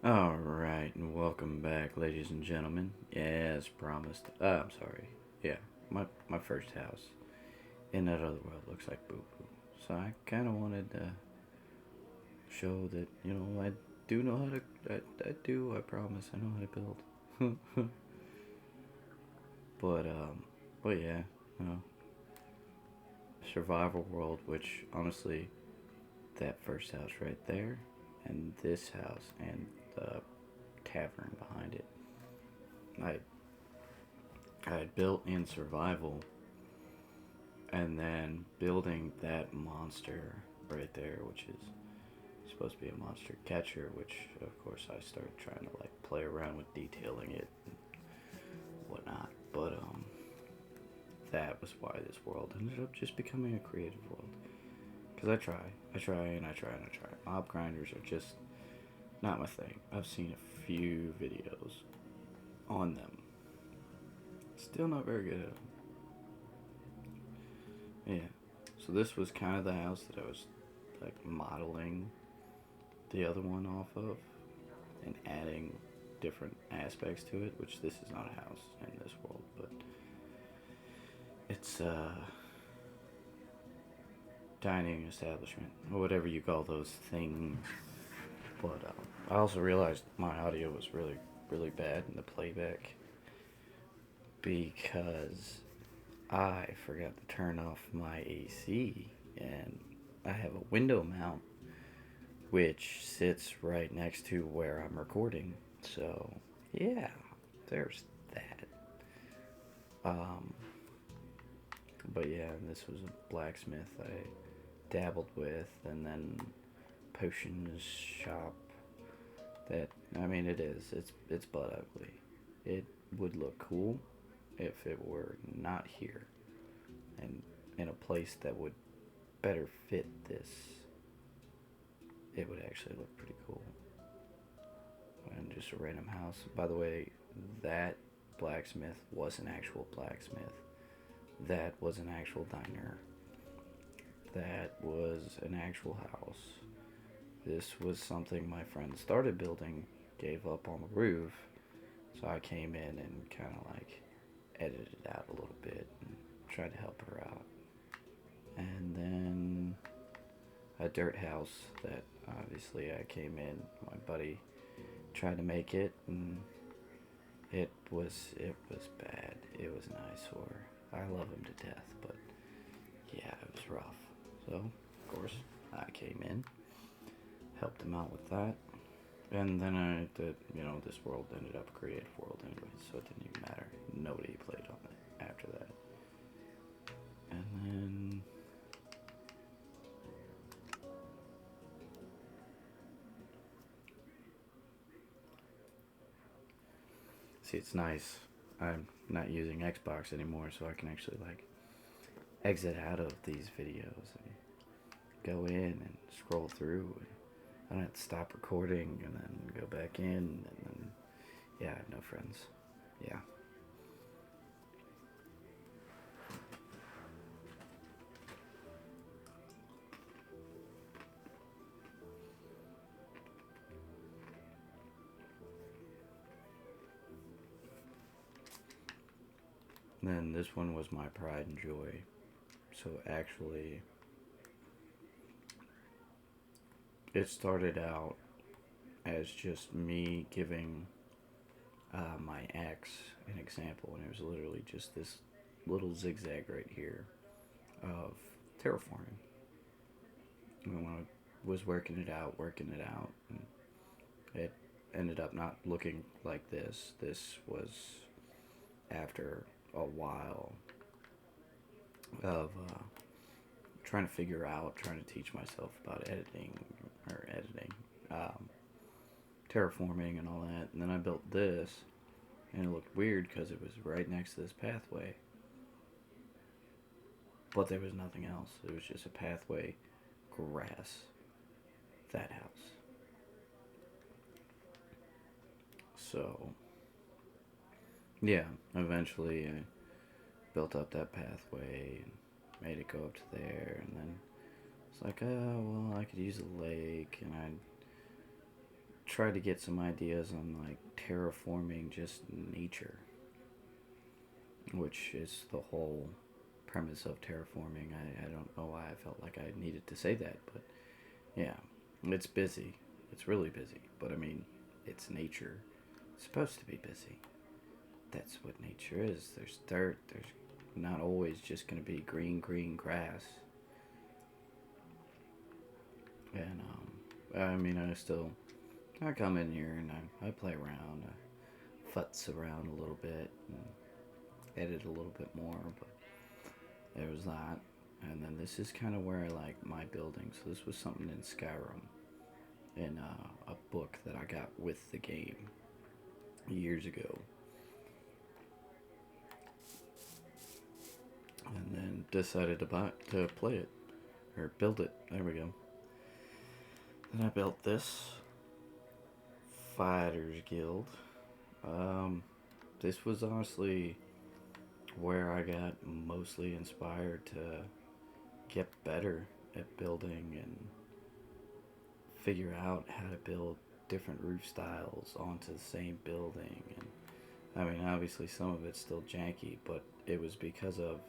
Alright, and welcome back, ladies and gentlemen. Yeah, as promised. I'm sorry. Yeah, my first house in that other world looks like Boo Boo. So I kind of wanted to show that, I do know how to. I do, I promise, I know how to build. but, um, but yeah, you know, survival world, which honestly, that first house right there, and this house, and the tavern behind it, I I built in survival, and then building that monster right there, which is supposed to be a monster catcher, which of course I started trying to like play around with detailing it and whatnot. But that was why this world ended up just becoming a creative world. Because I try, and I try, and I try. Mob grinders are just not my thing. I've seen a few videos on them. Still not very good at them. Yeah. So this was kind of the house that I was like modeling the other one off of and adding different aspects to it, which this is not a house in this world, but it's a dining establishment, or whatever you call those things. But I also realized my audio was really, really bad in the playback because I forgot to turn off my AC, and I have a window mount which sits right next to where I'm recording. So, yeah, there's that. Um, but yeah, this was a blacksmith I dabbled with, and then potions shop. That I mean, it is. It's butt ugly. It would look cool if it were not here and in a place that would better fit this. It would actually look pretty cool. And just a random house. By the way, that blacksmith was an actual blacksmith. That was an actual diner. That was an actual house. This was something my friend started building, gave up on the roof, so I came in and kind of like edited it out a little bit and tried to help her out. And then a dirt house that obviously I came in, my buddy tried to make it, and it was bad. It was an eyesore. I love him to death, but yeah, it was rough. So of course I came in, helped him out with that, and then this world ended up a creative world anyway, so it didn't even matter. Nobody played on it after that. And then, see, it's nice. I'm not using Xbox anymore, so I can actually like exit out of these videos and go in and scroll through. And I don't have to stop recording and then go back in, and then yeah, I have no friends. Yeah. Then this one was my pride and joy. So actually, it started out as just me giving my ex an example, and it was literally just this little zigzag right here of terraforming. And when I was working it out, and it ended up not looking like this. This was after a while of trying to figure out, trying to teach myself about editing, um, terraforming, and all that. And then I built this, and it looked weird because it was right next to this pathway, but there was nothing else. It was just a pathway, grass, that house. So yeah, eventually I built up that pathway and made it go up to there, and then it's like, oh well, I could use a lake, and I tried to get some ideas on like terraforming just nature, which is the whole premise of terraforming. I don't know why I felt like I needed to say that, but yeah, it's busy. It's really busy, but I mean, it's nature. It's supposed to be busy. That's what nature is. There's dirt. There's not always just going to be green grass. And I mean, I come in here and I play around, I futz around a little bit, and edit a little bit more. But there was that, and then this is kind of where I like my building. So this was something in Skyrim, in a book that I got with the game years ago, and then decided to play it or build it. There we go. Then I built this Fighters Guild. This was honestly where I got mostly inspired to get better at building and figure out how to build different roof styles onto the same building. And I mean, obviously some of it's still janky, but it was because of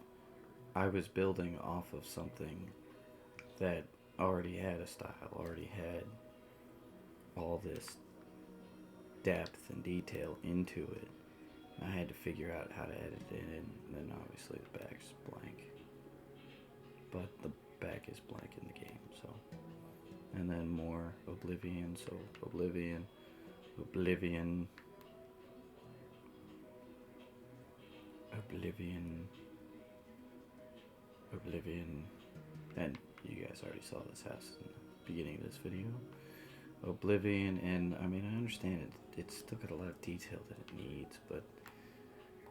I was building off of something that already had a style, already had all this depth and detail into it. I had to figure out how to edit it, and then obviously the back's blank. But the back is blank in the game, so. And then more Oblivion, so Oblivion, Oblivion, and you guys already saw this house in the beginning of this video. Oblivion, and I mean, I understand it's still got a lot of detail that it needs, but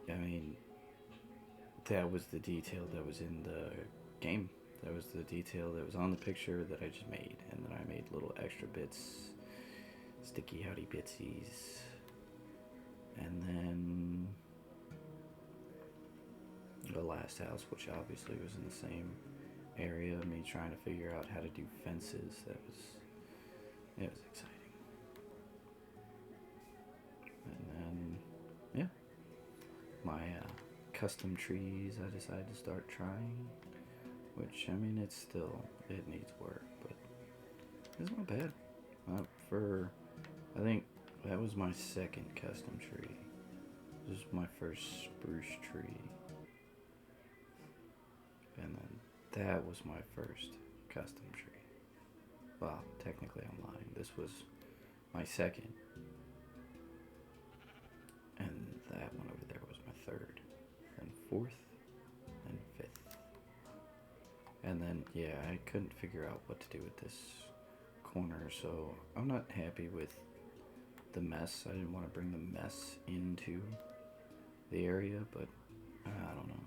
I mean, that was the detail that was in the game. That was the detail that was on the picture that I just made, and then I made little extra bits, sticky howdy bitsies, and then the last house, which obviously was in the same area, me trying to figure out how to do fences. It was exciting. And then, yeah, my custom trees I decided to start trying, which, I mean, it needs work, but it's not bad. I think that was my second custom tree. This was my first spruce tree. And then that was my first custom tree. Well, technically I'm lying. This was my second. And that one over there was my third. And fourth. And fifth. And then, yeah, I couldn't figure out what to do with this corner, so I'm not happy with the mess. I didn't want to bring the mess into the area, but I don't know.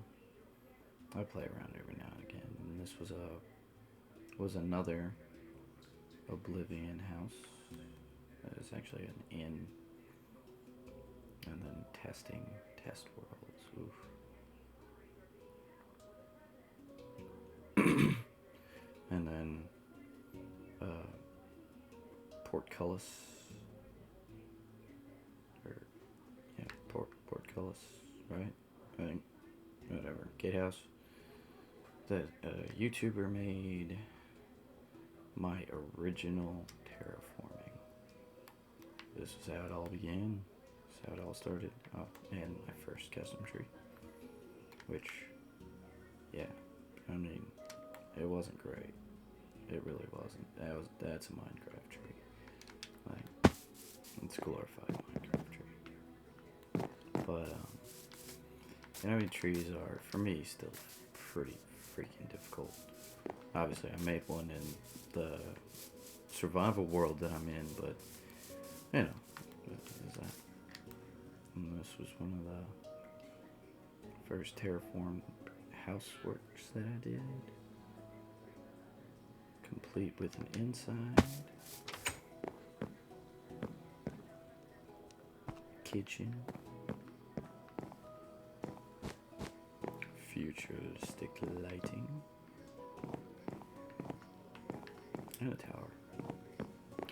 I play around every now and again. And this was another Oblivion house. It's actually an inn. And then test worlds. Oof. And then Portcullis. Portcullis, right? I think, whatever. Gatehouse. That YouTuber made my original terraforming. This is how it all began. This is how it all started. Oh, and my first custom tree. Which, yeah, I mean, it wasn't great. It really wasn't. That's a Minecraft tree. Like, it's a glorified Minecraft tree. But, I mean, trees are, for me, still pretty freaking difficult. Obviously, I made one in the survival world that I'm in, but, you know, what is that? And this was one of the first terraformed houseworks that I did. Complete with an inside. Kitchen. Futuristic lighting. And a tower.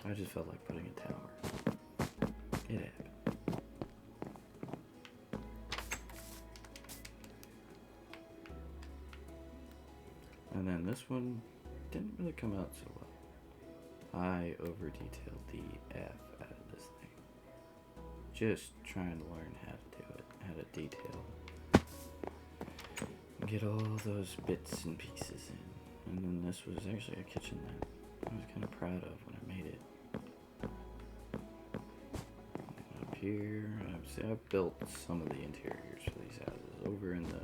I just felt like putting a tower. It happened. And then this one didn't really come out so well. I over detailed the F out of this thing. Just trying to learn how to do it, how to detail. Get all those bits and pieces in. And then this was actually a kitchen that I was kind of proud of when I made it. Up here, I've built some of the interiors for these houses. Over in the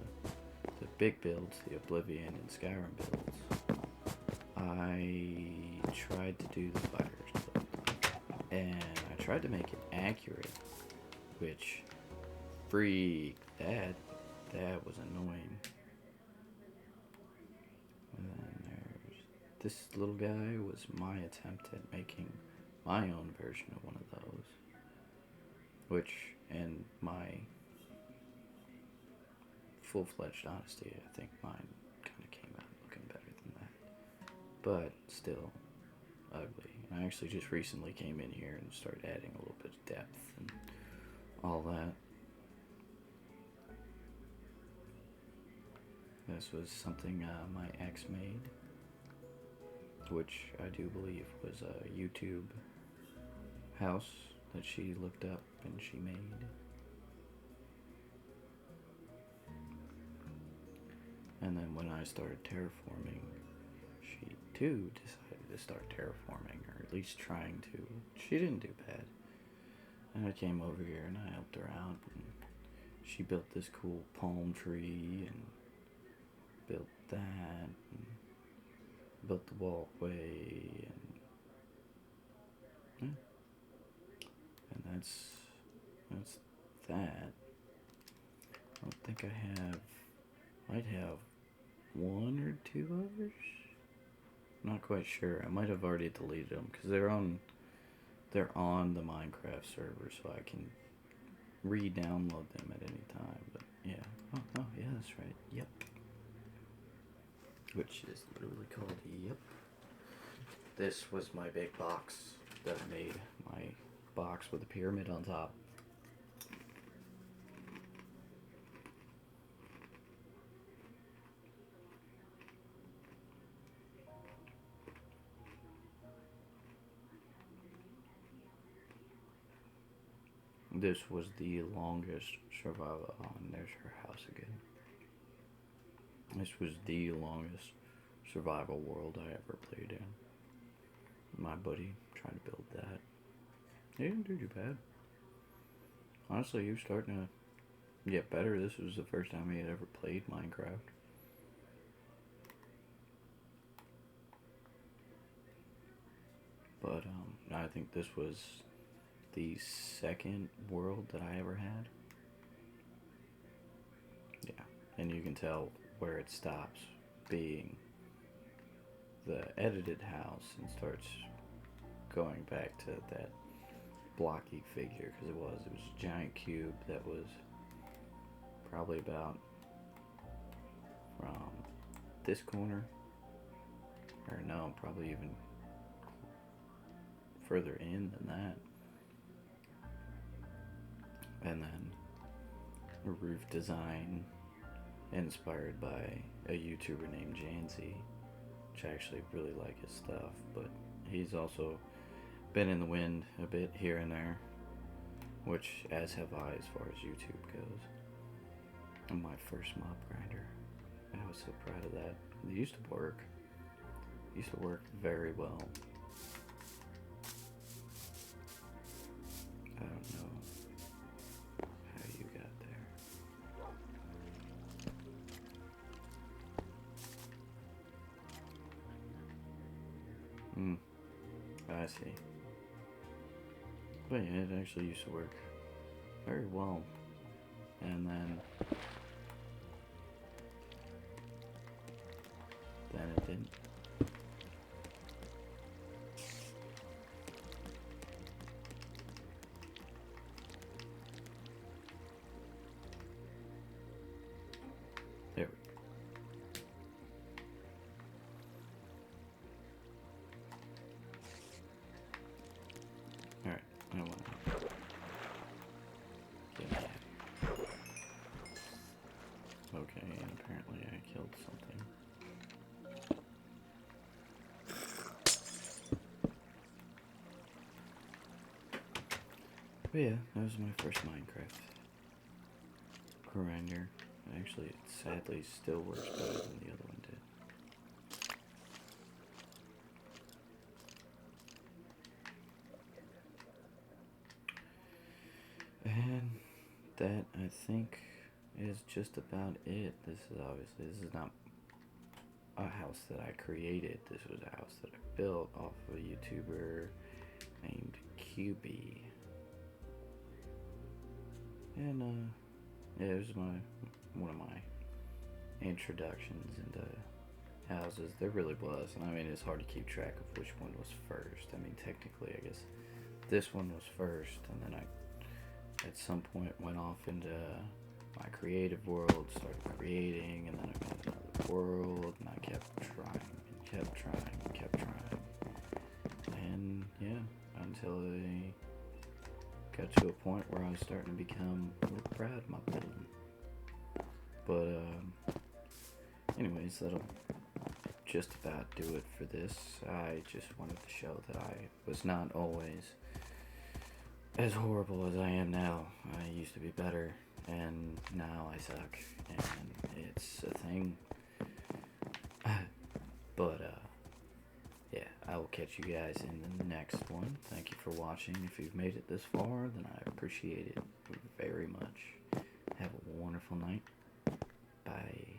big builds, the Oblivion and Skyrim builds, I tried to do the fire explode. And I tried to make it accurate, which freak that was annoying. And then there's this little guy was my attempt at making my own version of one of those, which, in my full-fledged honesty, I think mine kind of came out looking better than that, but still ugly. I actually just recently came in here and started adding a little bit of depth and all that. This was something my ex made, which I do believe was a YouTube house that she looked up and she made. And then when I started terraforming, she too decided to start terraforming, or at least trying to. She didn't do bad. And I came over here and I helped her out, and she built this cool palm tree and built that, and built the walkway, and yeah. And that's that. I don't think might have one or two others. Not quite sure. I might have already deleted them because they're on the Minecraft server, so I can re-download them at any time. But yeah, oh yeah, that's right. Yep. Which is literally called Yep. This was my big box that I made. My box with a pyramid on top. This was the longest survival. There's her house again. This was the longest survival world I ever played in. My buddy tried to build that. He didn't do too bad. Honestly, he was starting to get better. This was the first time he had ever played Minecraft. But I think this was the second world that I ever had. Yeah, and you can tell where it stops being the edited house and starts going back to that blocky figure, because it was a giant cube that was probably about from this corner, or no, probably even further in than that. And then a roof design inspired by a YouTuber named Janzy, which I actually really like his stuff, but he's also been in the wind a bit here and there, which as have I as far as YouTube goes. And my first mob grinder, I was so proud of that. It used to work. It used to work very well. I don't know how you got there. I see. But yeah, it actually used to work very well. And then it didn't. There we go. But yeah, that was my first Minecraft grinder. Actually, it sadly still works better than the other one did. And that, I think, is just about it. This is not a house that I created. This was a house that I built off of a YouTuber named QB. And yeah, it was one of my introductions into houses. There really was, and I mean it's hard to keep track of which one was first. I mean technically, I guess this one was first, and then I at some point went off into my creative world, started creating, and then I got another world, and I kept trying and kept trying and kept trying, and yeah, until I got to a point where I was starting to become a little proud of my building. But anyways, that'll just about do it for this. I just wanted to show that I was not always as horrible as I am now. I used to be better, and now I suck, and it's a thing. But yeah, I will catch you guys in the next one. Thank you for watching. If you've made it this far, then I appreciate it very much. Have a wonderful night. Bye.